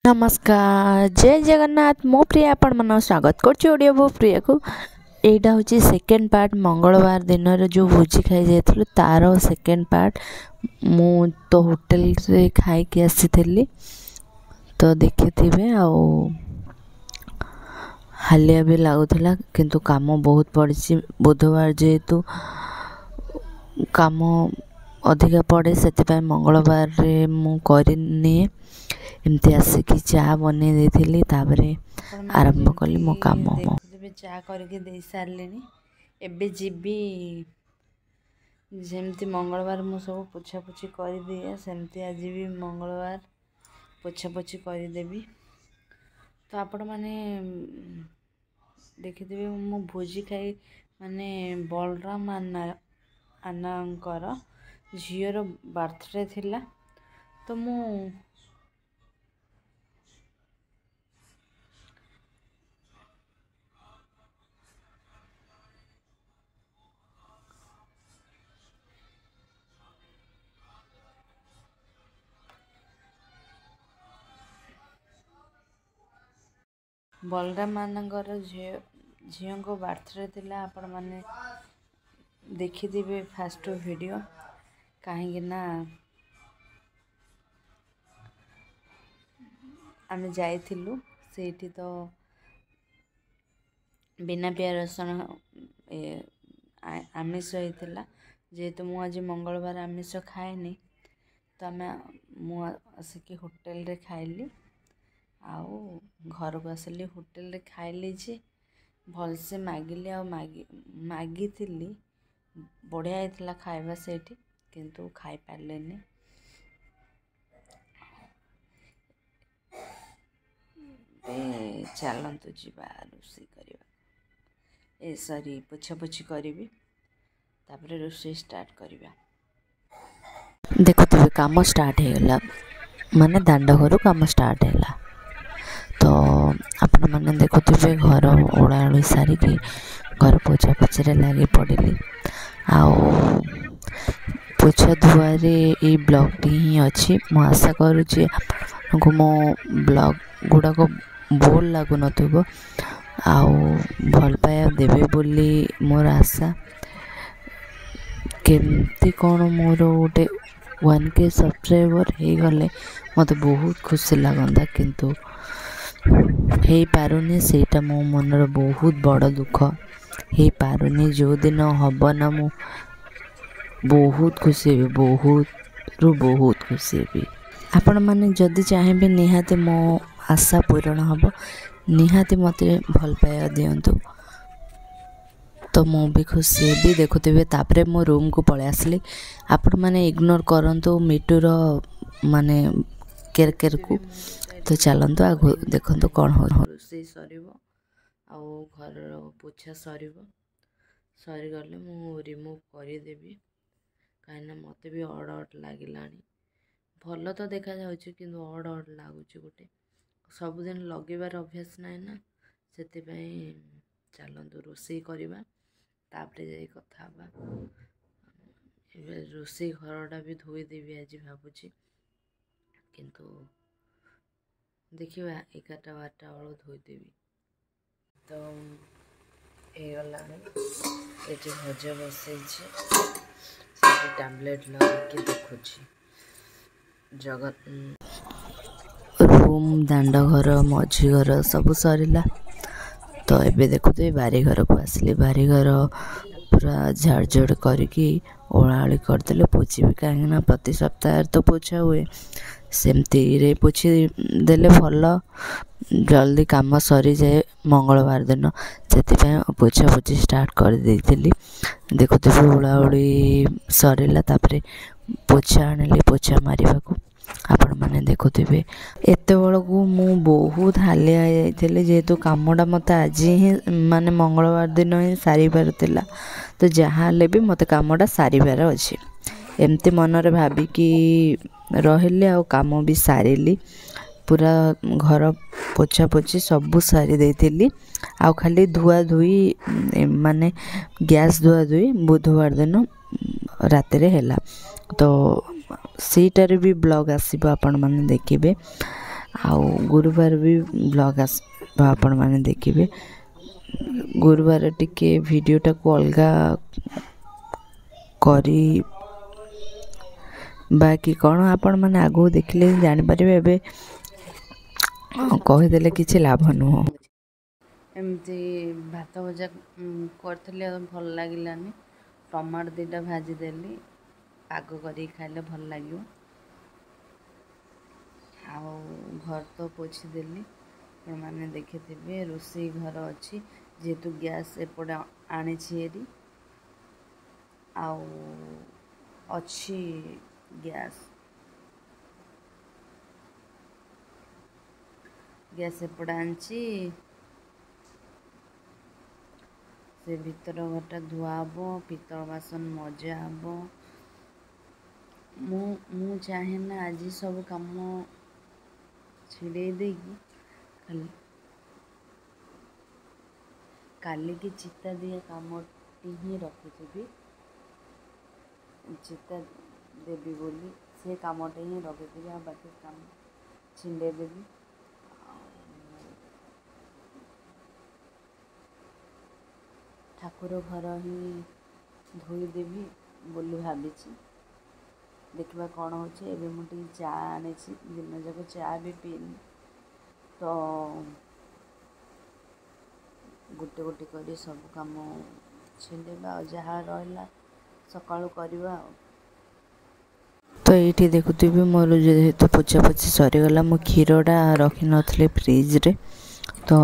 नमस्कार जय जगन्नाथ मो प्रिया आपण मन स्वागत करछि ओडियो बुक प्रिया को। एटा होची सेकेंड पार्ट मंगलवार दिन जो भोजी खाई जाइथिलु तार सेकेंड पार्ट। मु तो होटल रे खाई के आसीथिली तो देखिथिबे आ हालिया भी लागुथिला किंतु काम बहुत पड़छि। बुधवार जेहेतु काम अधिका पड़े से मंगलवार रे मु करनी एमती आसिक चा बने देथिली ताबरे आरंभ कली मो काम। चा करके दे सारली एबे जीबी जेमती मंगलवार मु सब पोछा पोछी कर दिए सेमती आज भी मंगलवार पोछा पोछी कर देबी। तो आपण माने देखिथिबे मु भोजी खाई माने बलराम आनांकर झीर बर्थडे थिला तो मु बलराम मानकर झील को बर्थडे थिला आपण माने देखिथिबे फास्ट वीडियो कहीं ना आमे जाइथिलु सेठी तो बिना प्याज रसुण आमिष होइतिला जेहेतु मु आज मंगलवार आमिष खाएनी तो मु आसिक होटल रे खाइली आउ घर को आसली होटल रे खाइली जे भल से मागिली आ मागी थिली बढ़िया होइतिला खाइबा सेठी किंतु खाई पारलेनी। चलतु जीवा रोषे करवा ए सॉरी पोछा पोछी करी तापर रोषे स्टार्ट करवा। देखुथिबे काम स्टार्ट हेला माने दांड घर काम स्टार्ट हेला तो आपण माने देखुथिबे घर ओळाळी सारी की घर पोछा पोछी रे लागी पड़िली आउ पोछा धुआरे ए ब्लॉग टी ही अछि। मु आशा करूची आपको मो ब्लॉग गुडा को बोर लागु नथिबो आउ भल पाया देबे बोली मोर आशा। केमती कोन मोर गोटे 1K सब्सक्राइबर हे गले मते बहुत खुशी लागंदा किंतु हे पारुनी सेटा मो मनर बहुत बड़ दुख हे पारुनी। जो दिन हब ना मु बहुत खुशी हेबी बहुत खुशी हेबी। आपण माने जदि चाहेबे निहाते मो आशा पूर्ण हब निहाते मते भल पाया दियंतु तो मु भी खुशी भी। देखुथिबे तापरे मो रूम को पळे आसली आपण माने इग्नोर करंतु मिटूर माने केर को तो चलंतु आगो देखंतु कोन हो रोषे सरीबो आ घर पोछा सरीबो सरी गले मु रिमूव करि देबी काइना मते भी ऑड लागिलानी। भल तो देखा जाउची किंतु ऑड लागुची गोटे सब दिन लगेबार अभ्यास नाइ ना सेति पई चलंतु रोषे करबा तापरे जाई कथा बा। रोषे घरटा भी धोई देबी आज भाबुची किंतु देखिबा 11-12 बेलू धोई देबी तो ए गलानी एटी भजा बसैछि से टैबलेट लगा के देखुछि जगत रूम दांड घर मझी घर सब सरीला तो एबे देखुते बारी घर को आसली बारी घर पूरा झाड़झड़ करके ओळाळी करदेले पोछी भी कहीं ना प्रति सप्ताह तो पोछा हुए सेमती रे पोछी देले भल जल्दी काम सरी जाए मंगलवार दिन से पोछा पोछी स्टार्ट कर देइथिली। देखुते ओळाओळी सरीला तापरे पोछा आनिली पोछा मारिबा को आपण माने देखुथिबे एते बेलू मु बहुत हालिया जाइथिले जेहेतु कामटा मते आज ही माने मंगलवार दिन ही सारी बार थिला तो जहाँ ले भी मते कामटा सारी बार अछि एमती मन रे भाबी कि रहिले आ काम भी सारिली पूरा घर पोछा पोछी सब सारी देइथिली आ खाली धुआ धुई माने गैस धुआ धुई बुधवार दिन रात रे हैला तो सीटारे भी ब्लॉग आसीबो आपण माने देखिबे आउ गुरुवार भी ब्लॉग आपण मैंने देखिए गुरुवार टिके वीडियोटा को अलगा करी बाकी कौन आपण मैंने आगो देखले जापर ए कहीदेले किसी लाभ नुह एमती भात भजा करी भल लगे टमाटो दुटा भाजीदेली पाग कर खाइले भल लगे आउ घर तो पोछीदेली मैंने देखिथे रोषे घर अच्छी जेहेतु गैस एपटे आनी आउ अच्छी गैस एपटे आनी से भीतर घरटा धुआ हम पितल बासन मजा हम मु चाहे ना आज सब कम छिड़े देगी काली की चिता दिया कामटी ही रखी चिता देवी बोली से कामटे ही रखी आ बाकी काम छिंडे देवी ठाकुर घर ही धोईदेवी बोली भावी देखा कौन हो मुझे चा आनी दिन जाक चा भी पीनी तो गोटे गोटे कर सब कम छिंडेबा जहाँ रहा सकाळु करवा तो ये देखुथि मोर जेहेतु पोछा पोछी सरीगला मो क्षीरटा रखी नथले फ्रिज रे तो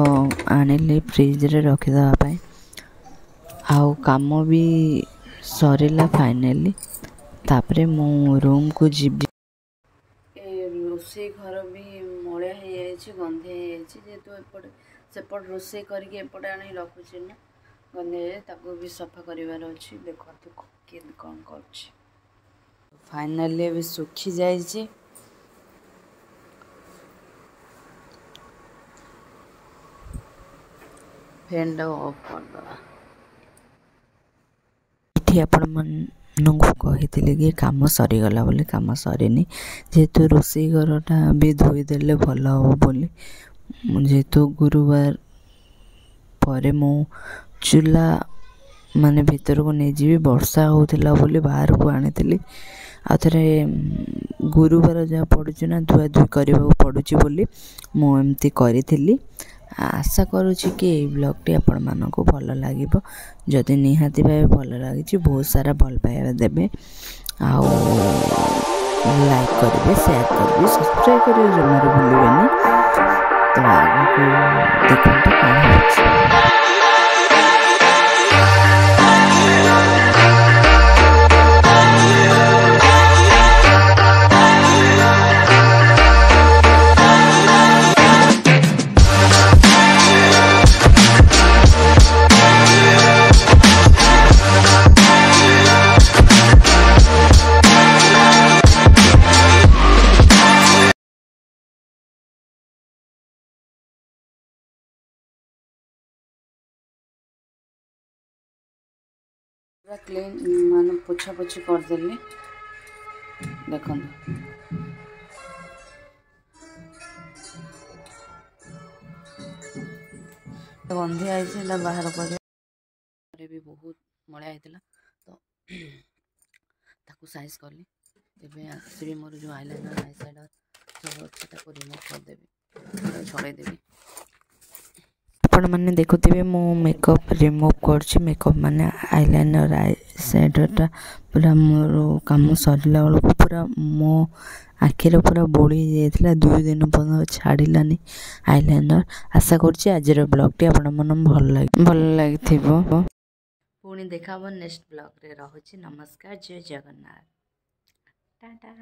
आनिली फ्रिज रे रखीदेवाई आउ काम भी सरीला फाइनली तापरे मो रूम को जीवी रोषे घर भी मलिया हो गंधे जेहेतु एपटे सेपट रोषे करके एपटे आनी रखुचे ना गंधे ताको भी सफा करार अच्छी देखो के कौन कर फाइनली भी सुखी जाइए फैन टा ऑफ कर आपण मानू कही कि कम सरीगला बोली कम सरीनी जेहेतु रोषे घरटा भी धोईदेले भल हम बोली जेहेतु गुरुवार पर मु चूल्हा माने भीतर को नहीं जी वर्षा होता बोली बाहर को आनी आउे गुरुवार जहाँ पड़ू ना धुआ धुई करने पड़ू बोली मुझे करी आशा करुँची कि ब्लॉगटी आपण मानक भल लगे जदि निहाती भाव भल लगी बहुत सारा भल पाइबा देवे आउ लाइक करेंगे शेयर करेंगे सब्सक्राइब करेंगे जमार भूलें तो आगे देखते कौन हो पूरा क्लीन मान पोछा पोछी करदेली देखो गंधी आई बाहर कर भी बहुत मलिया होता तो ताकू साइज कली एवं आसबि मोर जो आईलाइनर आई साइडर सब अच्छे रिमूव करदेवी छड़ेदेवी आपण मैंने देखुथे मो मेकअप रिमूव कर मेकअप माने आईलाइनर आई साइडरटा पूरा मोर कम सरला बेलू पूरा मो आखिर पूरा बोली जाइए 2 दिन पर्यटन छाड़ानी आईलाइनर आशा करछि आज ब्लॉगटी आपण मन भल लगी पुणी देखा नेक्स्ट ब्लॉग रे रहुछि नमस्कार जय जगन्नाथ टाटा।